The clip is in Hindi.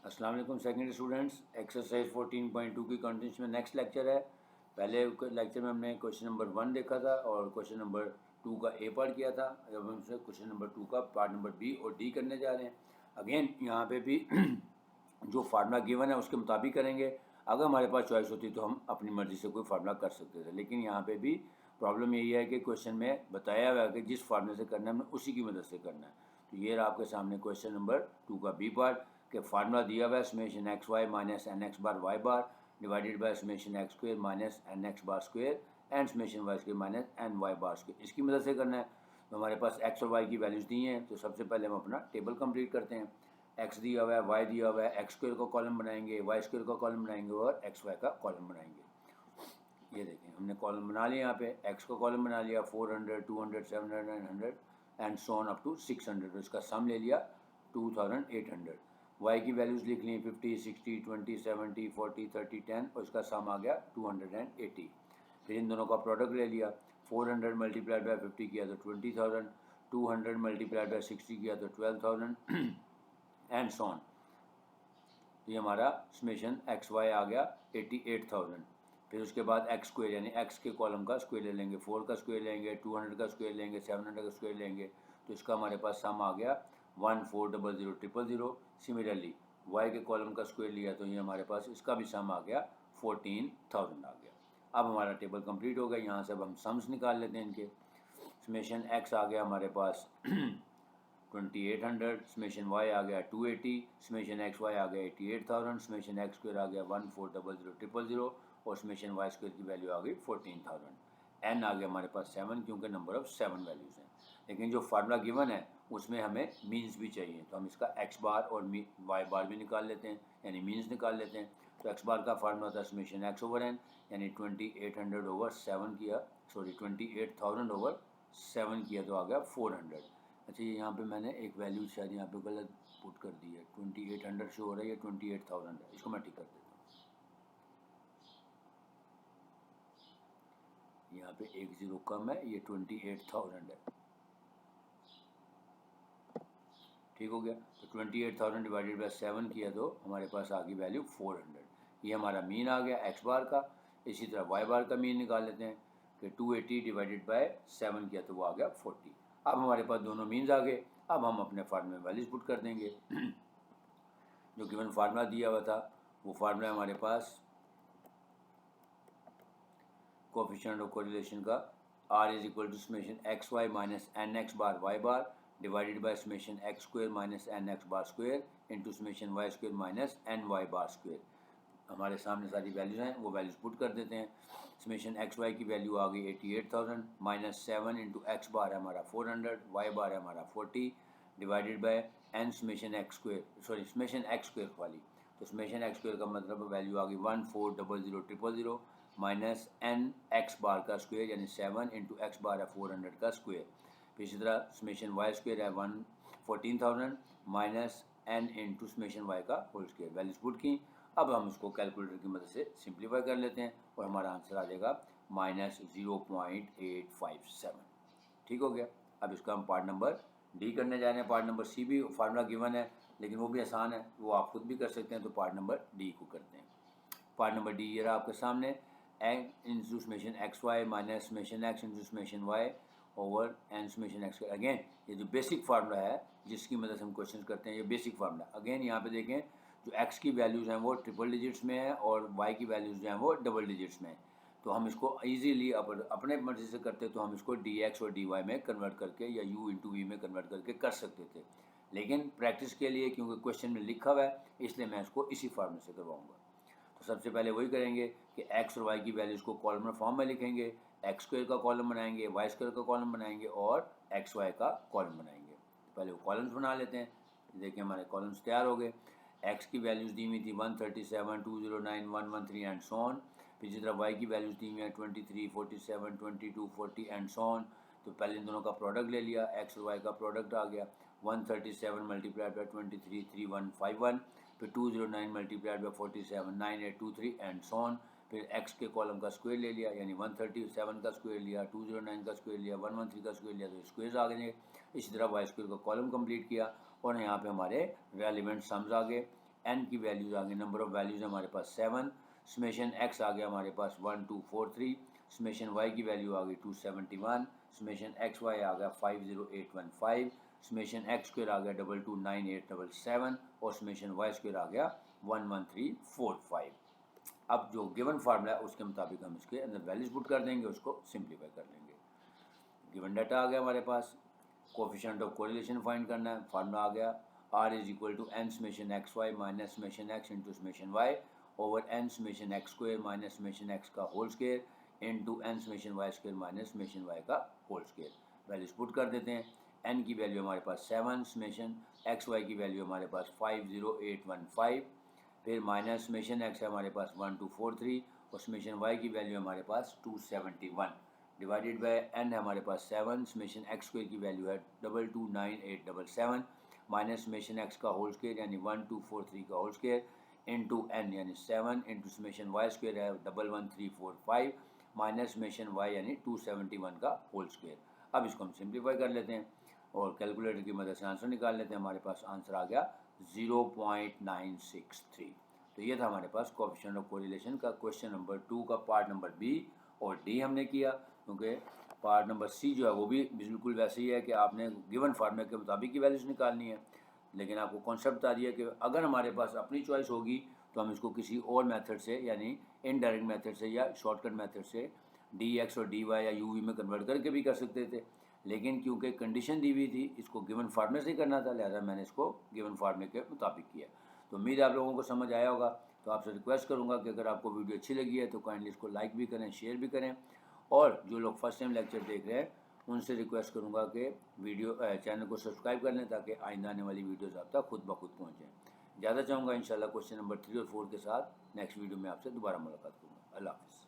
अस्सलाम वालेकुम सेकेंडरी स्टूडेंट्स। एक्सरसाइज 14.2 की कंटिन्यूशन में नेक्स्ट लेक्चर है। पहले लेक्चर में हमने क्वेश्चन नंबर 1 देखा था और क्वेश्चन नंबर 2 का ए पार्ट किया था। अब हम क्वेश्चन नंबर 2 का पार्ट नंबर बी और डी करने जा रहे हैं। अगेन यहाँ पे भी जो फार्मूला गिवन है उसके मुताबिक करेंगे। अगर हमारे पास चॉइस होती तो हम अपनी मर्ज़ी से कोई फार्मूला कर सकते थे, लेकिन यहाँ पे भी प्रॉब्लम यही है कि क्वेश्चन में बताया हुआ है कि जिस फार्मूले से करना है हमने उसी की मदद से करना है। तो ये रहा आपके सामने क्वेश्चन नंबर 2 का बी पार्ट के फार्मूला दिया हुआ है summation x Y minus n x bar y bar divided by summation x square minus n x bar square and summation y square minus n y bar square. इसकी मदद से करना है। तो हमारे पास एक्स और वाई की वैल्यूज़ दी हैं, तो सबसे पहले हम अपना टेबल कंप्लीट करते हैं। एक्स दिया हुआ है, वाई दिया हुआ है, एक्स स्क्वेयर का कॉलम बनाएंगे, वाई स्क्वेयर का कॉलम बनाएंगे और एक्स वाई का कॉलम बनाएंगे। ये देखें हमने कॉलम बना लिया। यहाँ पे एक्स का कॉलम बना लिया 400, 200, 700, 900 and so on up to 600। तो इसका सम ले लिया 2800। वाई की वैल्यूज़ लिख ली 50, 60, 20, 70, 40, 30, 10 और इसका सम आ गया 280। फिर इन दोनों का प्रोडक्ट ले लिया। 400 मल्टीप्लाइड बाय 50 किया तो 20,000, 200 मल्टीप्लाइड बाय 60 किया तो 12,000 एंड सो ऑन। तो ये हमारा समेशन एक्स वाई आ गया 88,000। फिर उसके बाद एक्स स्क्वेयर यानी एक्स के कॉलम का स्क्वेयर ले लेंगे, 4 का स्क्वेयर लेंगे, 200 का स्क्वेयर लेंगे, 700 का स्क्वेयर लेंगे। तो इसका हमारे पास सम आ गया 1400,000,000। सिमिलरली वाई के कॉलम का स्क्वेयर लिया तो ये हमारे पास इसका भी सम आ गया 14,000 आ गया। अब हमारा टेबल कंप्लीट हो गया। यहाँ से अब हम सम्स निकाल लेते हैं इनके। समेशन एक्स आ गया हमारे पास 2800, समेशन वाई आ गया 280, समेशन एक्स वाई आ गया 88,000, समेशन एक्स स्क्वेयर आ गया 1400,000,000 और समेशन वाई स्क्वेयर की वैल्यू आ गई 14,000। एन आ गया हमारे पास 7 क्योंकि नंबर ऑफ 7 वैल्यूज़ हैं। लेकिन जो फार्मूला गिवन है उसमें हमें मीन्स भी चाहिए, तो हम इसका एक्स बार और वाई बार भी निकाल लेते हैं, यानी मीन्स निकाल लेते हैं। तो एक्स बार का फार्मूला था समेशन एक्स ओवर एन, यानी 2800 ओवर 7 किया, सॉरी 28,000 ओवर 7 किया तो आ गया 400। अच्छा ये यहाँ पे मैंने एक वैल्यू शायद यहाँ पे गलत पुट कर दी है, 2800 शो हो रहा है, ये 28,000 है। इसको मैं ठीक कर देता हूँ। यहाँ पे एक ज़ीरो कम है, ये 28,000 है। ठीक हो गया। तो 28,000 डिवाइडेड बाय 7 किया तो हमारे पास आ गई वैल्यू 400। ये हमारा मीन आ गया एक्स बार का। इसी तरह वाई बार का मीन निकाल लेते हैं कि 280 डिवाइडेड बाय 7 किया तो वो आ गया 40। अब हमारे पास दोनों मीन्स आ गए। अब हम अपने फार्मूले में वैल्यूज पुट कर देंगे। जो गिवन फार्मूला दिया हुआ था वो फार्मूला हमारे पास कोएफिशिएंट ऑफ कोरिलेशन का r is equal to summation x Y minus n x bar y bar divided by summation x square minus n x bar square into summation y square minus n y bar square. हमारे सामने सारी वैल्यूज़ हैं, वो वैल्यूज़ पुट कर देते हैं। समेशन एक्स वाई की वैल्यू आ गई 88,000 माइनस 7 इंटू एक्स बार है हमारा 400, वाई बार है हमारा 40 divided by n summation x square, sorry summation x square वाली। तो समेशन एक्स स्क्वेयर का मतलब वैल्यू आ गई 1400,000 माइनस एन एक्स बार का स्क्वेयर यानी 7 इंटू एक्स बार है 400 का स्क्वेयर। फिर इसी तरह समेशन वाई स्क्वेयर है 14,000 minus n into summation Y का होल स्क्वेयर। वैल्यूज पुट की। अब हम इसको कैलकुलेटर की मदद से सिंप्लीफाई कर लेते हैं और हमारा आंसर आ जाएगा -0.857। ठीक हो गया। अब इसका हम पार्ट नंबर डी करने जा रहे हैं। पार्ट नंबर सी भी फार्मूला गिवन है लेकिन वो भी आसान है, वो आप खुद भी कर सकते हैं। तो पार्ट नंबर डी को करते हैं। पार्ट नंबर डी ये रहा आपके सामने, into summation x Y minus summation x into summation Y over N summation x. Again ये जो बेसिक फार्मूला है जिसकी मदद से हम क्वेश्चन करते हैं, ये बेसिक फार्मूला। अगेन यहाँ पे देखें जो एक्स की वैल्यूज़ हैं वो ट्रिपल डिजिट्स में है और वाई की वैल्यूज़ जो हैं वो डबल डिजिट्स में है। तो हम इसको ईजीली अपने मर्जी से करते तो हम इसको डी एक्स और डी वाई में कन्वर्ट करके या यू इंटू वी में कन्वर्ट करके कर सकते थे, लेकिन प्रैक्टिस के लिए क्योंकि क्वेश्चन में लिखा हुआ है इसलिए मैं इसको इसी फार्मूले से करवाऊँगा। तो सबसे पहले वही करेंगे कि एक्स और वाई की वैल्यूज़ को कॉलम फॉर्म में लिखेंगे। एक्स स्क्वेयर का कॉलम बनाएंगे, वाई स्क्वेयर का कॉलम बनाएंगे और एक्स वाई का कॉलम बनाएंगे। तो पहले वो कॉलम्स बना लेते हैं। देखिए हमारे कॉलम्स तैयार हो गए। एक्स की वैल्यूज़ दी हुई थी 137, 209, 113 एंड सो ऑन। फिर इसी तरह वाई की वैल्यूज़ दी हुई हैं 23, 47, 22, 40 एंड सो ऑन। तो पहले इन दोनों का प्रोडक्ट ले लिया, एक्स और वाई का प्रोडक्ट आ गया 137 मल्टीप्लाइड बाई 23, 3151। फिर 209 multiplied by 47, 9823 and so on. फिर एक्स के कॉलम का स्क्वायर ले लिया यानी 137 का स्क्वायर लिया, 209 का स्क्वायर लिया, 113 का स्क्वायर लिया, तो स्क्वेयर्स आ गए। इसी तरह वाई स्क्वायर का कॉलम कंप्लीट किया और यहाँ पे हमारे रेलिवेंट सम्स आ गए। एन की वैल्यूज आ गई, नंबर ऑफ वैल्यूज हमारे पास 7, समेशन एक्स आ गया हमारे पास 1243, समेशन वाई की वैल्यू आ गई 271, समेशन एक्स वाई आ गया 50815, समेशन एक्स स्क्वायर आ गया 229877 और समेशन वाई स्क्वायर आ गया 11345। अब जो गिवन फार्मूला है उसके मुताबिक हम इसके अंदर वैल्यूज पुट कर देंगे, उसको सिंप्लीफाई कर लेंगे। गिवन डाटा आ गया हमारे पास, कोफिशिएंट ऑफ कोरिलेशन फाइंड करना है, फार्मूला आ गया R is equal to N summation x Y minus summation x into summation Y over N summation X square minus summation X का whole square into N summation Y square minus summation Y का होल स्क्वायर। वैल्यूज पुट कर देते हैं। एन की वैल्यू हमारे पास 7, समेशन एक्स वाई की वैल्यू हमारे पास 50815, फिर माइनस समेशन एक्स है हमारे पास 1243 और समेशन वाई की वैल्यू हमारे पास 271 डिवाइडेड बाय एन है हमारे पास 7, समेशन एक्स स्क्वायर की वैल्यू है 229877 माइनस समेशन एक्स का होल स्क्वायर यानी 1243 का होल स्क्वायर इंटू एन यानी 7 इंटू समेशन वाई स्क्वायर है 11345 माइनस समेशन वाई यानी 271 का होल स्क्वायर। अब इसको हम सिंप्लीफाई कर लेते हैं और कैलकुलेटर की मदद से आंसर निकाल लेते हैं। हमारे पास आंसर आ गया 0.963। तो ये था हमारे पास कोएफिशिएंट ऑफ कोरिलेशन का क्वेश्चन नंबर 2 का पार्ट नंबर बी और डी हमने किया, क्योंकि पार्ट नंबर सी जो है वो भी बिल्कुल वैसे ही है कि आपने गिवन फार्मूले के मुताबिक की वैल्यूज निकालनी है, लेकिन आपको कॉन्सेप्ट बता दिया कि अगर हमारे पास अपनी चॉइस होगी तो हम इसको किसी और मेथड से यानी इनडायरेक्ट मेथड से या शॉर्टकट मेथड से डी एक्स और डी वाई या यू वी में कन्वर्ट करके भी कर सकते थे, लेकिन क्योंकि कंडीशन दी हुई थी इसको गिवन फार्मूले से करना था, लिहाजा मैंने इसको गिवन फार्मूले के मुताबिक किया। तो उम्मीद है आप लोगों को समझ आया होगा। तो आपसे रिक्वेस्ट करूंगा कि अगर आपको वीडियो अच्छी लगी है तो काइंडली इसको लाइक भी करें, शेयर भी करें, और जो लोग फर्स्ट टाइम लेक्चर देख रहे हैं उनसे रिक्वेस्ट करूंगा कि वीडियो चैनल को सब्सक्राइब कर लें ताकि आइंदा आने वाली वीडियोज़ आप तक खुद ब खुद पहुँचें। ज़्यादा चाहूँगा इंशाल्लाह क्वेश्चन नंबर 3 और 4 के साथ नेक्स्ट वीडियो में आपसे दोबारा मुलाकात करूँगा। अल्लाह हाफ़िज़।